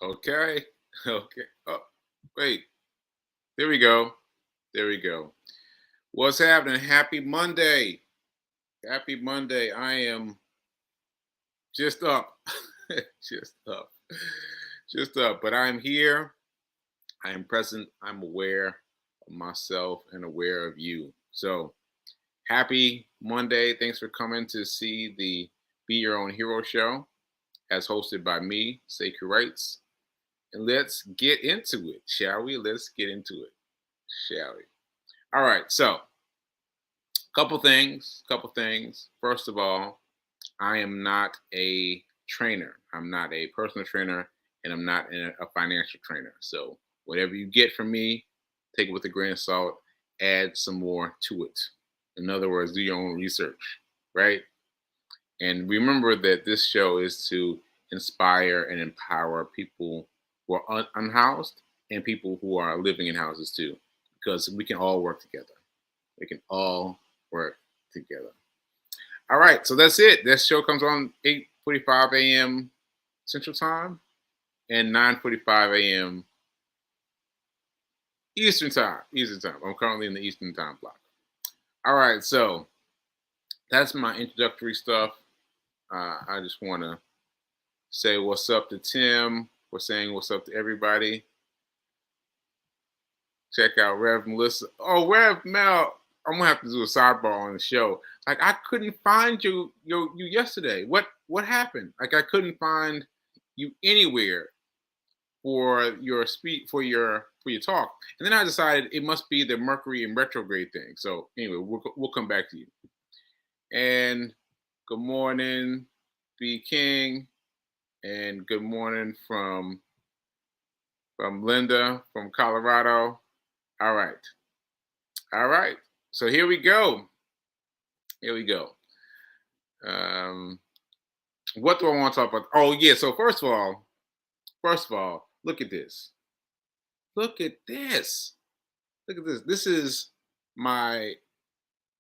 Okay. Okay. Oh, wait. There we go. There we go. What's happening? Happy Monday. Happy Monday. I am just up. just up. Just up. But I'm here. I am present. I'm aware of myself and aware of you. So happy Monday. Thanks for coming to see the Be Your Own Hero show as hosted by me, Sacred Rights. And let's get into it, shall we? Let's get into it, shall we? All right. So, couple things. Couple things. First of all, I am not a trainer. I'm not a personal trainer, and I'm not a financial trainer. So, whatever you get from me, take it with a grain of salt. Add some more to it. In other words, do your own research, right? And remember that this show is to inspire and empower people who are unhoused and people who are living in houses too, because we can all work together. We can all work together. All right, so that's it. This show comes on 8:45 a.m. Central Time and 9:45 a.m. Eastern Time. Eastern Time. I'm currently in the Eastern Time block. All right, so that's my introductory stuff. I just want to say what's up to Tim. We're saying what's up to everybody. Check out Rev Melissa. Oh, Rev Mel. I'm gonna have to do a sidebar on the show. Like I couldn't find you yesterday. What happened? Like I couldn't find you anywhere for your speech for your talk. And then I decided it must be the Mercury in retrograde thing. So anyway, we'll come back to you. And good morning, B King, and good morning from Linda from Colorado. All right. All right. So here we go. Here we go. What do I want to talk about? Oh yeah. So first of all, look at this. Look at this. Look at this. This is my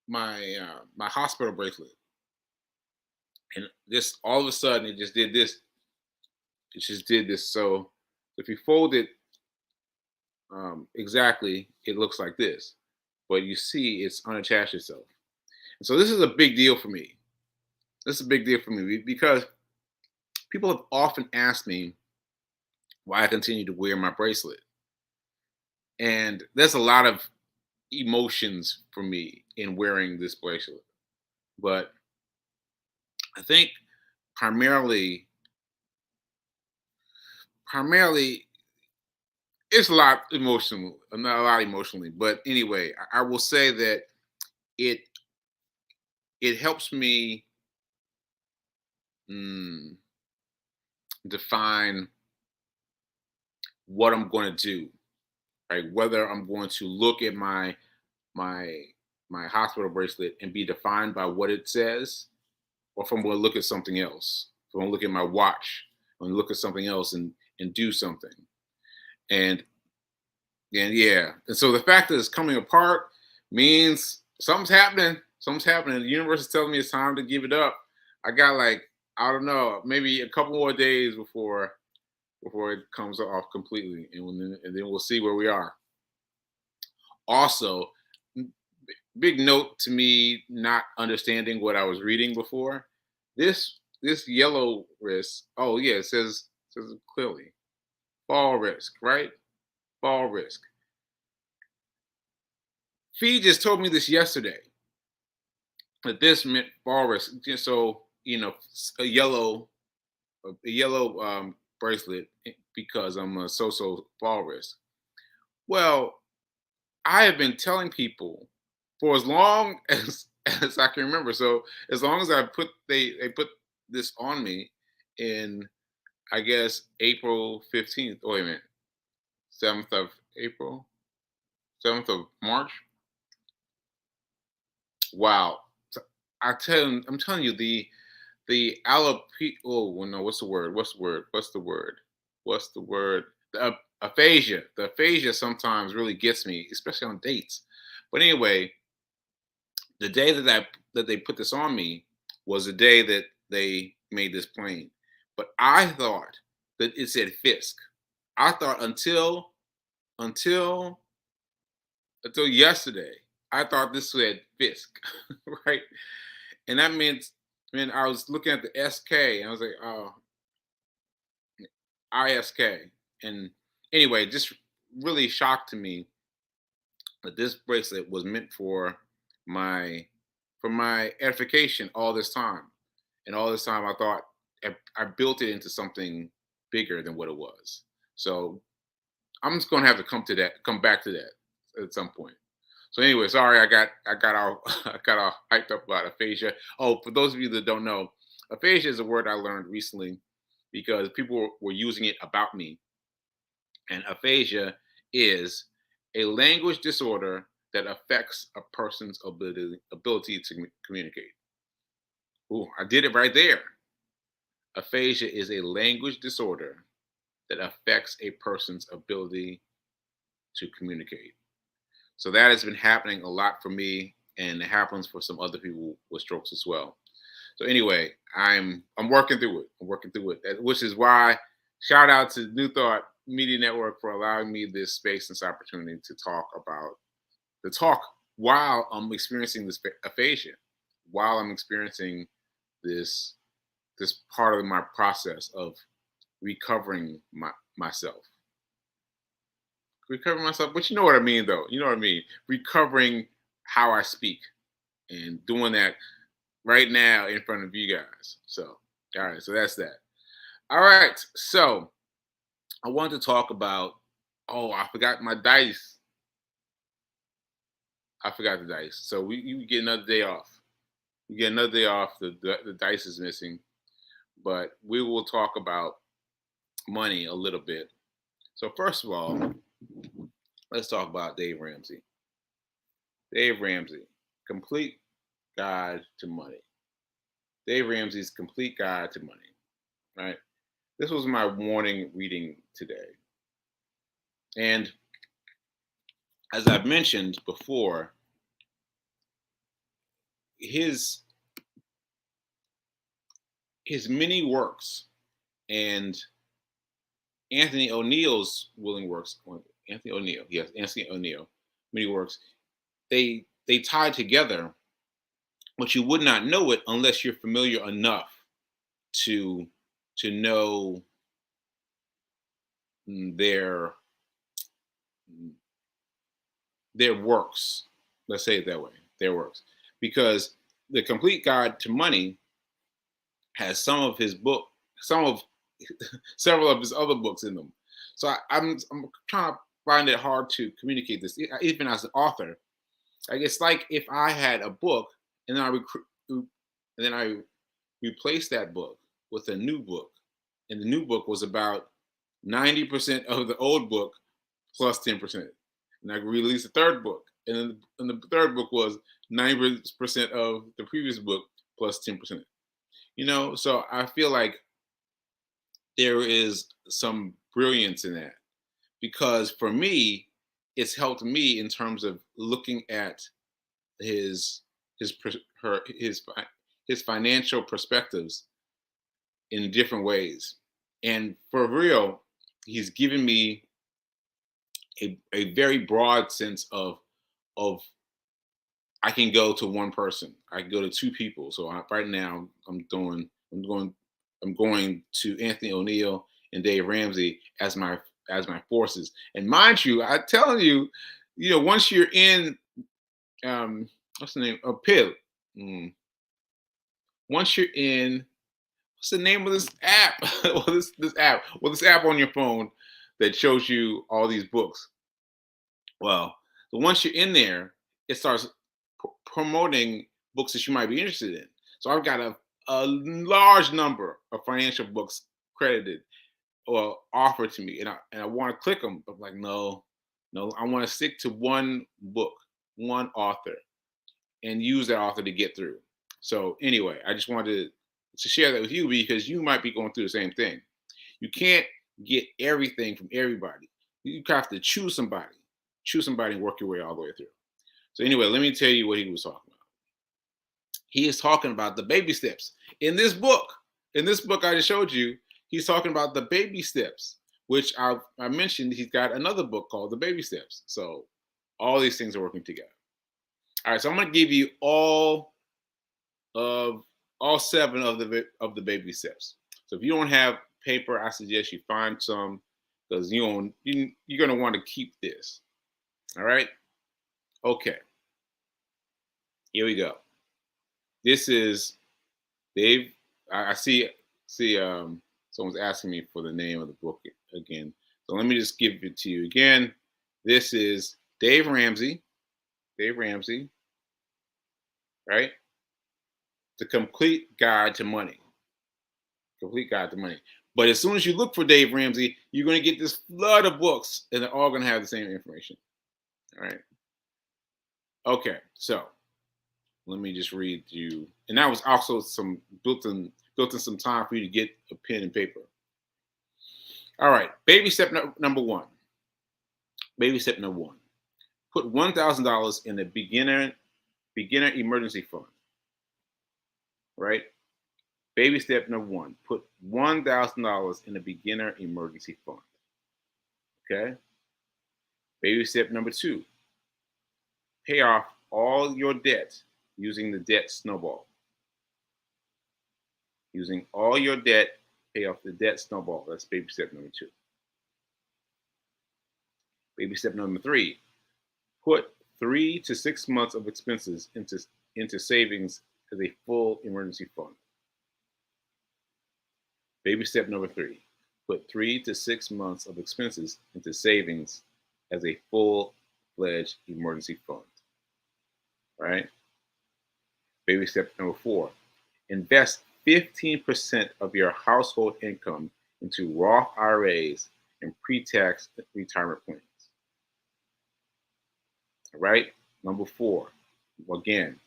my hospital bracelet, and this all of a sudden it just did this. It just did this. So if you fold it exactly, it looks like this. But you see, it's unattached itself. And so this is a big deal for me. This is a big deal for me because people have often asked me why I continue to wear my bracelet. And there's a lot of emotions for me in wearing this bracelet. But I think primarily, primarily it's a lot emotional, not a lot emotionally. But anyway, I will say that it it helps me mm, define what I'm going to do, right? Whether I'm going to look at my my hospital bracelet and be defined by what it says, or if I'm going to look at something else. If I'm going to look at my watch, I'm going to look at something else and do something. And yeah, and so the fact that it's coming apart means something's happening. Something's happening. The universe is telling me it's time to give it up. I got like I don't know, maybe a couple more days before it comes off completely, and then we'll see where we are. Also, big note to me not understanding what I was reading before. This yellow risk. Oh yeah, it says it clearly. Fall risk, right? Fall risk. Fee just told me this yesterday that this meant fall risk. Just so you know, a yellow bracelet because I'm a so fall risk. Well, I have been telling people for as long as I can remember. So as long as they put this on me in I guess April 15th. Oh wait a minute, 7th of April, 7th of March. Wow, I'm telling you the alope. Oh well, no, what's the word? What's the word? What's the word? What's the word? The aphasia. The aphasia sometimes really gets me, especially on dates. But anyway, the day that they put this on me was the day that they made this plane. But I thought that it said Fisk. I thought until until yesterday, I thought this said Fisk, right? And that meant when I was looking at the SK, and I was like, oh, ISK. And anyway, just really shocked to me that this bracelet was meant my for my edification all this time. And all this time I thought I built it into something bigger than what it was. So I'm just gonna have to come back to that at some point. So anyway, sorry I got all I got all hyped up about aphasia. Oh, for those of you that don't know, aphasia is a word I learned recently because people were using it about me. And aphasia is a language disorder that affects a person's ability to communicate. Ooh, I did it right there. Aphasia is a language disorder that affects a person's ability to communicate. So that has been happening a lot for me, and it happens for some other people with strokes as well. So anyway, I'm working through it. I'm working through it, which is why shout out to New Thought Media Network for allowing me this space and this opportunity to talk while I'm experiencing this aphasia, while I'm experiencing this this part of my process of recovering myself. Recovering myself, but you know what I mean, though. You know what I mean. Recovering how I speak and doing that right now in front of you guys. So, all right. So that's that. All right. So I want to talk about. Oh, I forgot my dice. I forgot the dice. So you get another day off. You get another day off. The dice is missing, but we will talk about money a little bit. So first of all, let's talk about Dave Ramsey. Dave Ramsey, complete guide to money. Dave Ramsey's complete guide to money. Right. This was my morning reading today, and as I've mentioned before, his many works and Anthony O'Neill's willing works. Anthony O'Neill, yes, Anthony O'Neill, many works. They tie together, but you would not know it unless you're familiar enough to know their their works. Let's say it that way, their works, because the Complete Guide to Money has some of his book, some of several of his other books in them. So I'm trying to find it hard to communicate this, even as an author. Like it's like if I had a book and then I replaced that book with a new book, and the new book was about 90% of the old book plus 10%. And I released a third book, and the third book was 90% of the previous book plus 10%. You know, so I feel like there is some brilliance in that because for me, it's helped me in terms of looking at his his his financial perspectives in different ways. And for real, he's given me a very broad sense of I can go to one person. I can go to two people. So right now I'm going to Anthony O'Neill and Dave Ramsey as my forces. And mind you, I'm telling you, you know, once you're in what's the name? Pill. Once you're in, what's the name of this app? Well, this app on your phone that shows you all these books. Well, so once you're in there, it starts promoting books that you might be interested in. So I've got a large number of financial books credited or offered to me, and I want to click them, but I'm like, no, I want to stick to one book, one author, and use that author to get through. So anyway, I just wanted to share that with you because you might be going through the same thing. You can't get everything from everybody. You have to choose somebody and work your way all the way through. So anyway, let me tell you what he was talking about. He is talking about the baby steps in this book. In this book I just showed you, he's talking about the baby steps which I mentioned he's got another book called The Baby Steps. So all these things are working together. All right, so I'm going to give you of all seven of the baby steps. So if you don't have paper, I suggest you find some because you're going to want to keep this. All right. Okay. Here we go. This is Dave. I see someone's asking me for the name of the book again. So let me just give it to you again. This is Dave Ramsey. Dave Ramsey, right? The Complete Guide to Money. Complete Guide to Money. But as soon as you look for Dave Ramsey, you're going to get this flood of books, and they're all going to have the same information. All right. Okay. So let me just read you, and that was also some built in some time for you to get a pen and paper. All right. Baby step number one. Baby step number one. Put $1,000 in a beginner emergency fund. Right? Baby step number one, put $1,000 in a beginner emergency fund. Okay? Baby step number two, pay off all your debt using the debt snowball. Using all your debt, pay off the debt snowball. That's baby step number two. Baby step number three, put 3 to 6 months of expenses into savings as a full emergency fund. Baby step number three, put 3 to 6 months of expenses into savings as a full-fledged emergency fund. All right? Baby step number four, invest 15% of your household income into Roth IRAs and pre-tax retirement plans. All right? Number four, again,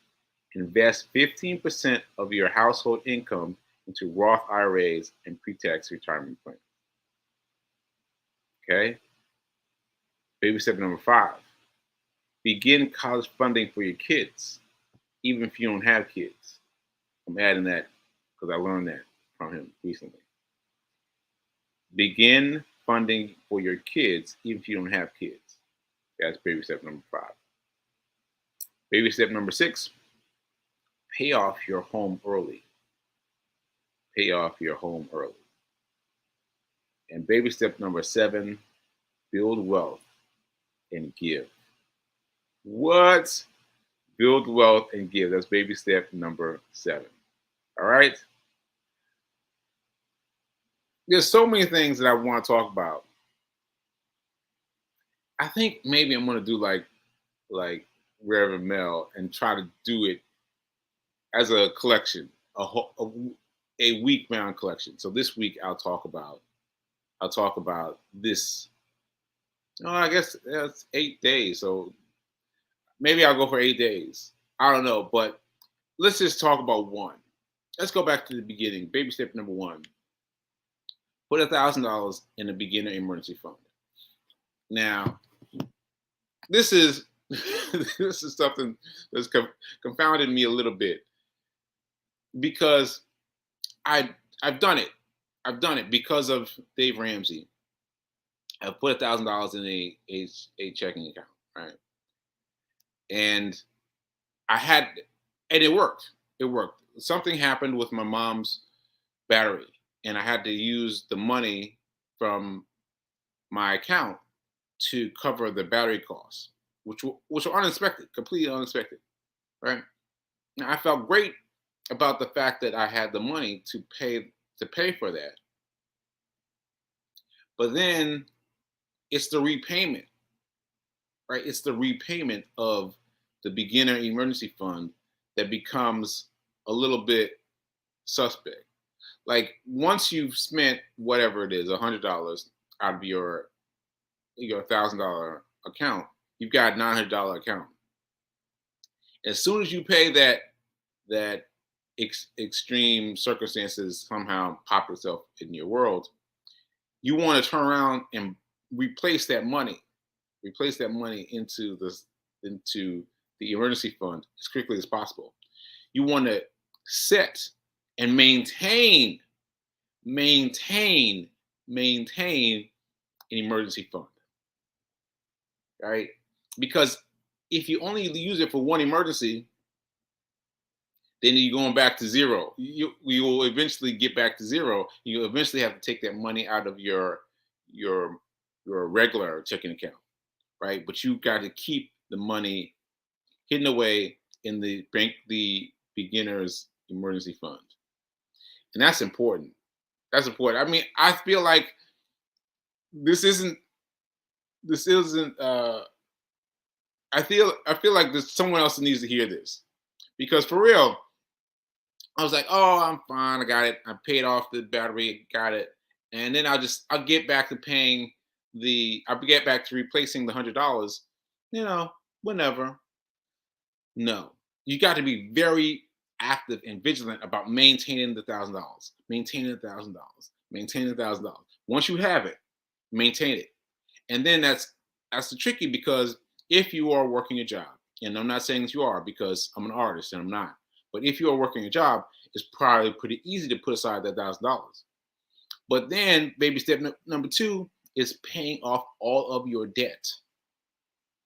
invest 15% of your household income into Roth IRAs and pre-tax retirement plans. Okay? Baby step number five, begin college funding for your kids, even if you don't have kids. I'm adding that because I learned that from him recently. Begin funding for your kids, even if you don't have kids. That's baby step number five. Baby step number six, pay off your home early. Pay off your home early. And baby step number seven, build wealth and give. What? Build wealth and give. That's baby step number 7. All right? There's so many things that I want to talk about. I think maybe I'm going to do like Reverend Mel and try to do it as a collection, a week-round collection. So this week I'll talk about this. Oh, I guess that's 8 days. So maybe I'll go for 8 days. I don't know, but let's just talk about one. Let's go back to the beginning. Baby step number 1. Put $1,000 in a beginner emergency fund. Now, this is this is something that's confounded me a little bit because I've done it. I've done it because of Dave Ramsey. I've put $1,000 in a checking account, right? And it worked. It worked. Something happened with my mom's battery, and I had to use the money from my account to cover the battery costs, which were unexpected, completely unexpected, right? Now, I felt great about the fact that I had the money to pay for that. But then it's the repayment, right? It's the repayment of the beginner emergency fund that becomes a little bit suspect. Like once you've spent whatever it is, $100 out of your $1,000 account, you've got a $900 account. As soon as you pay that extreme circumstances somehow pop itself in your world, you want to turn around and replace that money into the emergency fund as quickly as possible. You want to set and maintain an emergency fund, right? Because if you only use it for one emergency, then you're going back to zero. You will eventually get back to zero. You'll eventually have to take that money out of your your regular checking account, right? But you got to keep the money hidden away in the beginner's emergency fund, and that's important. That's important. I mean, I feel like this isn't this isn't. I feel like there's someone else that needs to hear this because for real, I was like, oh, I'm fine. I got it. I paid off the battery. Got it. And then I'll get back to paying I'll get back to replacing the $100. You know, whenever. No, you got to be very active and vigilant about maintaining the $1,000, maintaining $1,000, maintaining $1,000. Once you have it, maintain it. And then that's the tricky because if you are working a job, and I'm not saying that you are because I'm an artist and I'm not, but if you are working a job, it's probably pretty easy to put aside that $1,000. But then baby step number two is paying off all of your debt,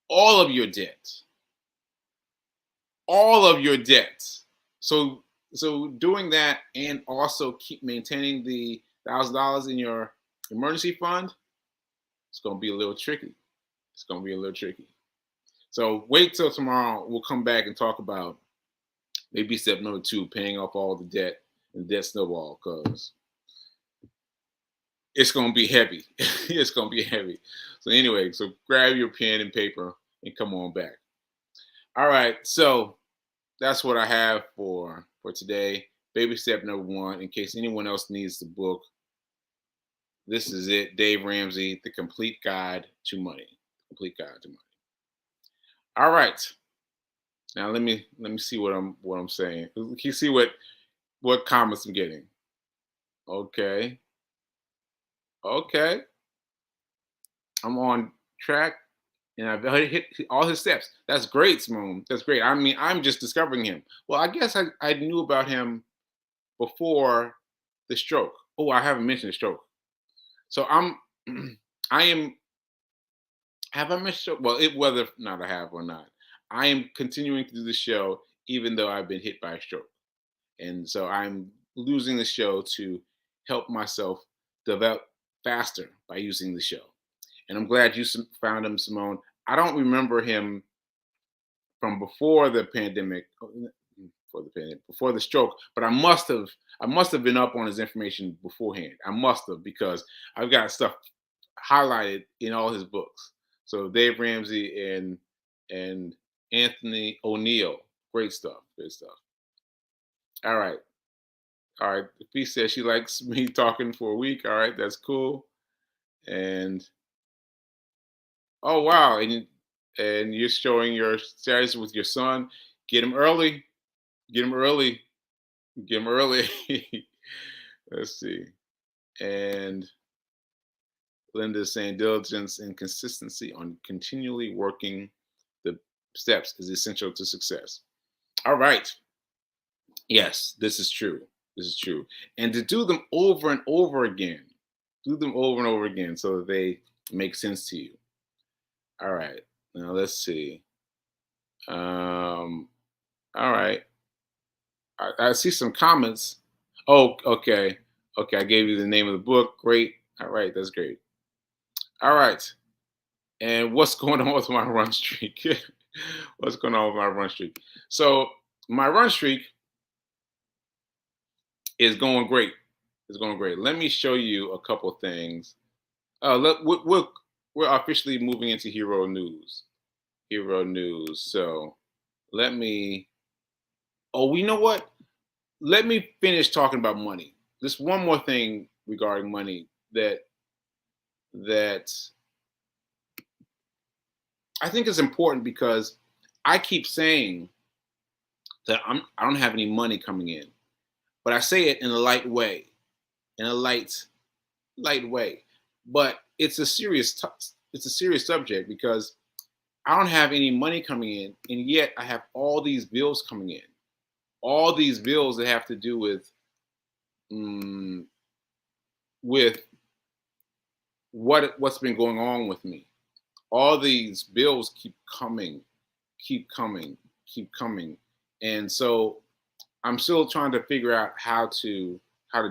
all of your debt, all of your debt. So doing that and also keep maintaining the $1,000 in your emergency fund, it's gonna be a little tricky. It's gonna be a little tricky. So wait till tomorrow. We'll come back and talk about maybe step number two, paying off all the debt and debt snowball, because it's gonna be heavy. It's gonna be heavy. So anyway, so grab your pen and paper and come on back. All right, so that's what I have for today. Baby step number one. In case anyone else needs the book, this is it. Dave Ramsey, The Complete Guide to Money. Complete Guide to Money. All right. Now let me see what I'm saying. Can you see what comments I'm getting? Okay. Okay. I'm on track and I've hit all his steps. That's great, Simone. That's great. I mean, I'm just discovering him. Well, I guess I knew about him before the stroke. Oh, I haven't mentioned the stroke. So I am have I mentioned stroke? Well, whether or not I have or not, I am continuing to do the show even though I've been hit by a stroke. And so I'm losing the show to help myself develop faster by using the show. And I'm glad you found him, Simone. I don't remember him from before the pandemic, before the stroke, but I must have been up on his information beforehand. I must have because I've got stuff highlighted in all his books. So Dave Ramsey and Anthony O'Neill, great stuff, great stuff. All right. All right. Fee says she likes me talking for a week. All right, that's cool. And oh wow, and you're showing your status with your son. Get him early. Get him early. Get him early. Let's see. And Linda's saying diligence and consistency on continually working the steps is essential to success. All right. Yes, this is true. This is true. And to do them over and over again, do them over and over again so that they make sense to you. All right. Now let's see. All right. I see some comments. Oh, okay. Okay. I gave you the name of the book. Great. All right. That's great. All right. And what's going on with my run streak? What's going on with my run streak? So my run streak is going great. It's going great. Let me show you a couple things. We're officially moving into hero news. Hero news. So let me. Oh, you know what? Let me finish talking about money. Just one more thing regarding money that I think is important because I keep saying that I don't have any money coming in, but I say it in a light way, in a light way. But it's a serious subject because I don't have any money coming in, and yet I have all these bills coming in, all these bills that have to do with with what's been going on with me. All these bills keep coming, keep coming, and so I'm still trying to figure out how to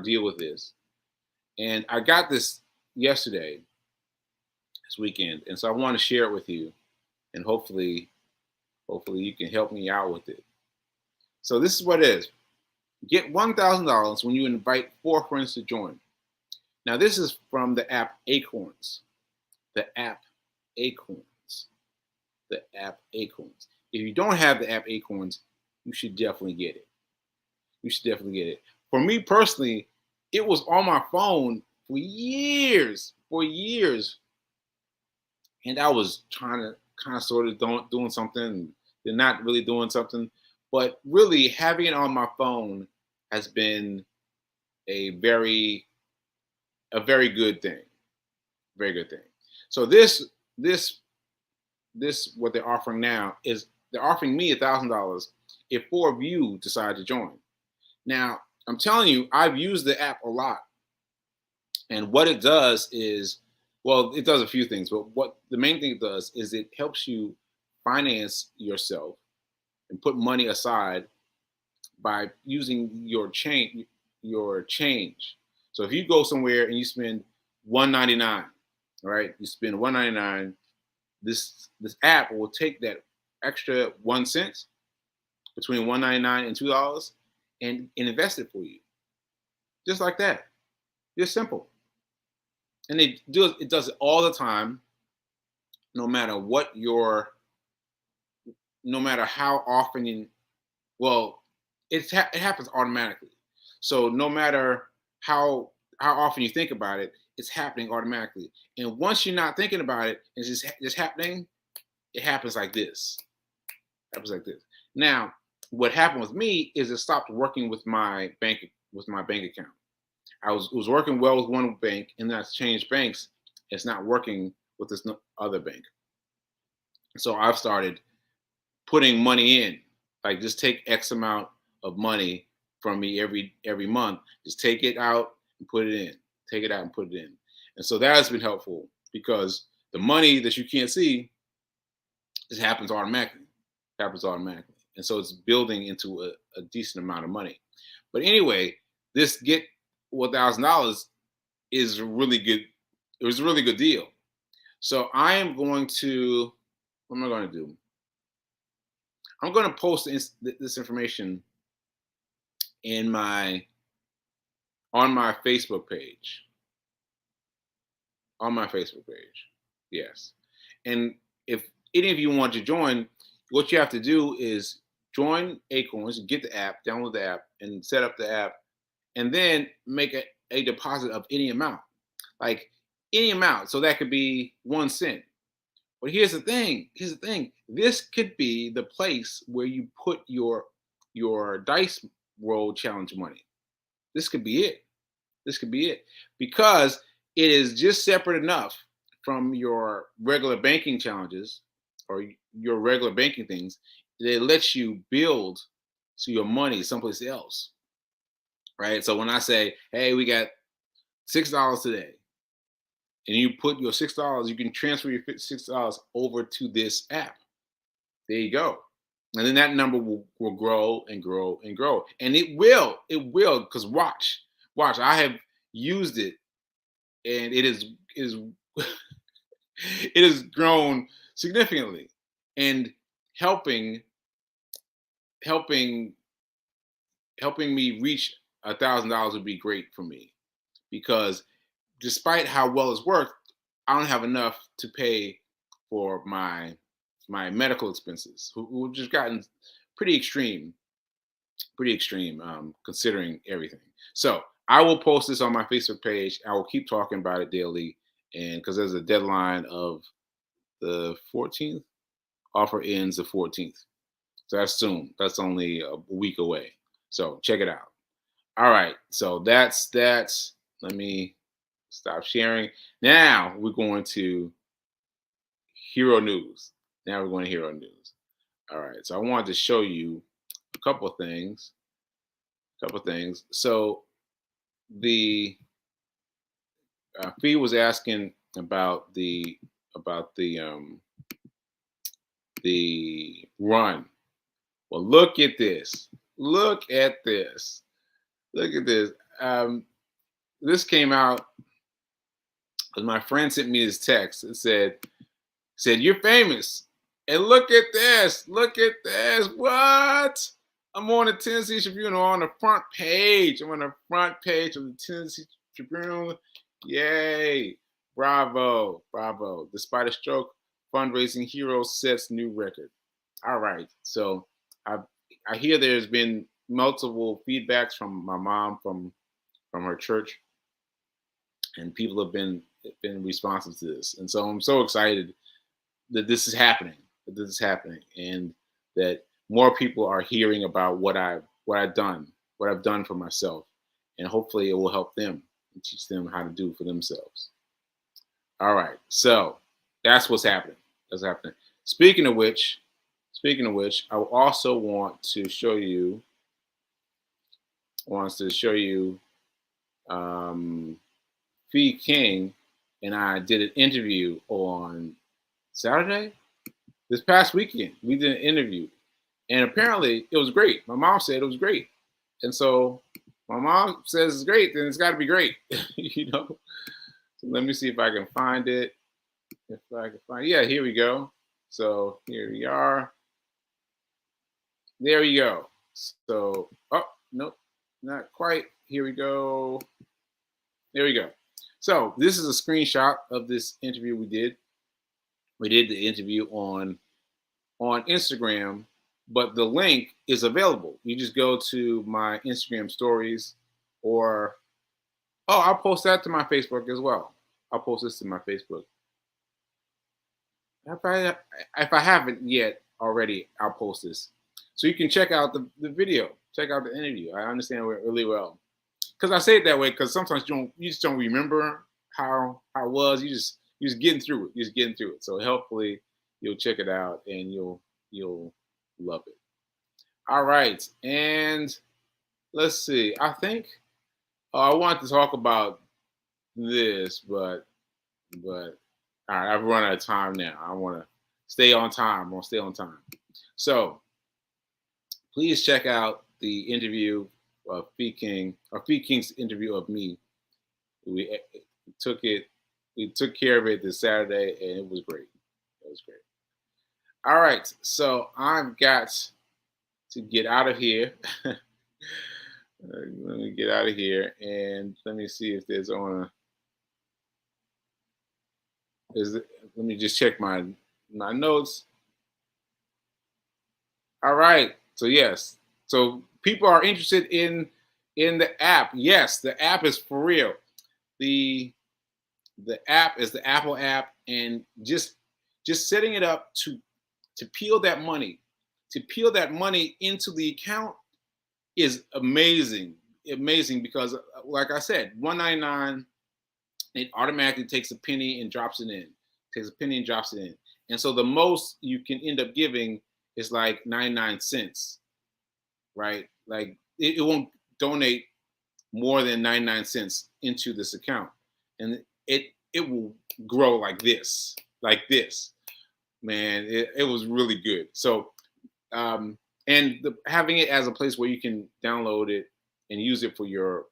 deal with this. And I got this yesterday, this weekend, and so I want to share it with you, and hopefully you can help me out with it. So this is what it is. Get $1,000 when you invite 4 friends to join. Now this is from the app Acorns. The app Acorns. The app Acorns. If you don't have the app Acorns, you should definitely get it. You should definitely get it. For me personally, it was on my phone for years, and I was trying to kind of sort of doing something, and not really doing something, but really having it on my phone has been a very good thing, very good thing. So this what they're offering now is they're offering me $1,000 if 4 of you decide to join. Now I'm telling you, I've used the app a lot, and what it does is, well, it does a few things, but what the main thing it does is it helps you finance yourself and put money aside by using your change. So if you go somewhere and you spend 199, right? You spend 199, this app will take that extra 1 cent between 199 and $2 and invest it for you. Just like that. Just simple. And it does it all the time, no matter what your no matter how often well, it happens automatically. So no matter how often you think about it, it's happening automatically. And once you're not thinking about it, it's just happening. It happens like this. It happens like this. Now, what happened with me is it stopped working with my bank account. It was working well with one bank, and then I changed banks. It's not working with this other bank. So I've started putting money in, like just take X amount of money from me every month. Just take it out and put it in. Take it out and put it in. And so that has been helpful because the money that you can't see just happens automatically. Happens automatically. And so it's building into a decent amount of money. But anyway, this get $1,000 is really good. It was a really good deal. So I am going to, what am I going to do? I'm going to post this information in my on my Facebook page. On my Facebook page. Yes. And if any of you want to join, what you have to do is join Acorns, get the app, download the app, and set up the app, and then make a deposit of any amount. Like any amount. So that could be 1 cent. But here's the thing. Here's the thing. This could be the place where you put your dice roll challenge money. This could be it. This could be it because it is just separate enough from your regular banking challenges or your regular banking things that it lets you build so your money someplace else. Right. So when I say, hey, we got $6 today, and you put your $6, you can transfer your $6 over to this app. There you go. And then that number will grow and grow and grow. And it will, because watch, I have used it and it is it has grown significantly. And helping helping helping me reach $1,000 would be great for me because despite how well it's worked, I don't have enough to pay for my medical expenses, who just gotten pretty extreme, considering everything. So I will post this on my Facebook page. I will keep talking about it daily, and because there's a deadline of the 14th, offer ends the 14th. So that's soon. That's only a week away. So check it out. All right. So that's. Let me stop sharing. Now we're going to Hero News. Now we're going to Hero News. All right. So I wanted to show you a couple of things. So the Fee was asking about about the um, the run. Well, look at this. Look at this. Look at this. Um, this came out because my friend sent me this text. It said you're famous, and look at this. Look at this. What? I'm on the Tennessee Tribune on the front page. I'm on the front page of the Tennessee Tribune. Yay! Bravo, bravo. Despite a stroke, fundraising hero sets new record. All right. So I I hear there's been multiple feedbacks from my mom from her church, and people have been responsive to this, and so I'm so excited that this is happening, and that more people are hearing about what I've done for myself, and hopefully it will help them and teach them how to do for themselves. All right, so that's what's happening. That's happening. Speaking of which, I also wants to show you um, Fee King and I did an interview on Saturday. This past weekend, we did an interview, and apparently it was great. My mom said it was great, and so my mom says it's great, then it's got to be great, you know. So let me see if I can find it. If I can find, yeah, here we go. So here we are. There we go. So, oh nope, not quite. Here we go. There we go. So this is a screenshot of this interview we did. We did the interview on Instagram, but the link is available. You just go to my Instagram stories, or I'll post that to my Facebook as well. I'll post this to my Facebook. If I haven't yet already, I'll post this. So you can check out the video, check out the interview. I understand it really well. Because I say it that way because sometimes you just don't remember how it was. You're just getting through it. You're just getting through it. So hopefully you'll check it out and you'll love it. All right. And let's see. I think I want to talk about this, but all right, I've run out of time now. I want to stay on time. I want to stay on time. So please check out the interview of Fee King's interview of me. We took care of it this Saturday, and it was great. It was great. All right, so I've got to get out of here. Let me get out of here, and let me see if there's let me just check my notes. All right. So yes. So people are interested in the app. Yes, the app is for real. The app is the Apple app, and just setting it up to peel that money, into the account is amazing. Amazing because like I said, $1.99, it automatically takes a penny and drops it in. And so the most you can end up giving is like 99 cents, right? Like it won't donate more than 99 cents into this account. And it will grow like this. Man, it was really good. So having it as a place where you can download it and use it for your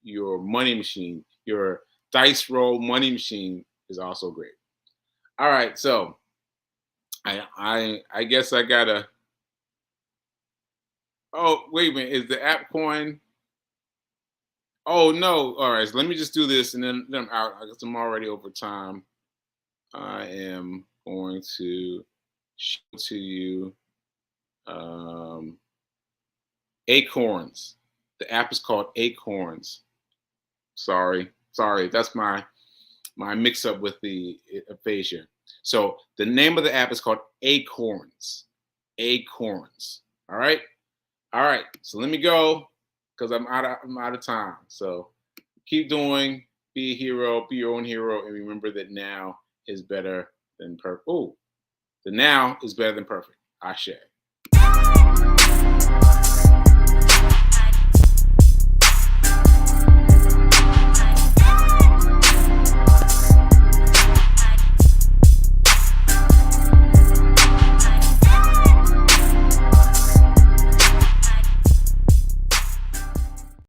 money machine, your dice roll money machine is also great. All right, so I guess I gotta. Oh wait a minute, is the app coin? Oh no! All right, so let me just do this and then I'm out. I guess I'm already over time. I am going to show to you Acorns. The app is called Acorns. Sorry. That's my mix up with the aphasia. So the name of the app is called Acorns. Acorns. All right. So let me go because I'm out of time. So keep doing. Be a hero. Be your own hero, and remember that now is better than perfect. Oh, the now is better than perfect. Ashe.